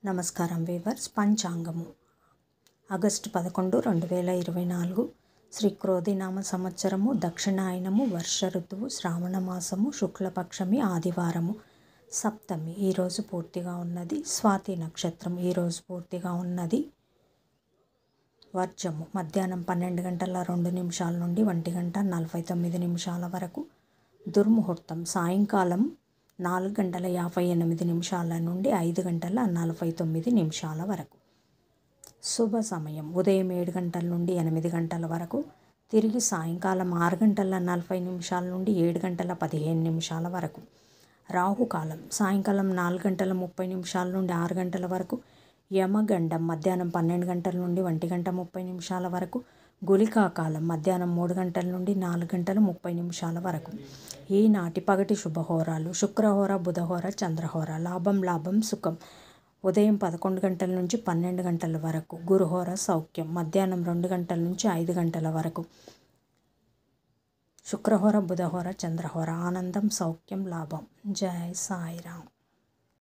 నమస్కారం weavers. పంచాంగము August 11, 2024 Shri క్రోధినామ సంవత్సరము, దక్షిణాయనము, వర్ష ఋతువు, శ్రావణ మాసము, శుక్లపక్షమి, ఆదివారము, సప్తమి. ఈరోజు పూర్తిగా ఉన్నది. స్వాతి నక్షత్రం ఈరోజు పూర్తిగా ఉన్నది. వర్జము మధ్యాహ్నం 12 గంటల 2 నిమిషాల నుండి 1 గంట 49 నిమిషాల వరకు. దుర్ముహూర్తం సాయంకాలం 4 గంటల 58 నిమిషాల నుండి 5 గంటల 49 నిమిషాల వరకు. శుభ సమయం ఉదయం 7 గంటల నుండి 8 గంటల వరకు. తిరిగి సాయంకాలం 6 గంటల 40 నిమిషాల నుండి 7 గంటల 15 నిమిషాల వరకు. రాహుకాలం సాయంకాలం 4 గంటల 30 నిమిషాల నుండి 6 గంటల వరకు. యమగండం మధ్యాహ్నం 12 గంటల నుండి 1 గంట 30 నిమిషాల వరకు. గుళికాకాలం మధ్యాహ్నం 3 గంటల నుండి 4 గంటల 30 నిమిషాల వరకు. ఈనాటి పగటి శుభహోరాలు: శుక్రహోర, బుధహోర, చంద్రహోర. లాభం సుఖం ఉదయం 11 గంటల నుంచి 12 గంటల వరకు. గురుహోర సౌఖ్యం మధ్యాహ్నం 2 గంటల నుంచి 5 గంటల వరకు. శుక్రహోర, బుధహోర, చంద్రహోర. ఆనందం, సౌఖ్యం, లాభం. జై సాయిరామ్.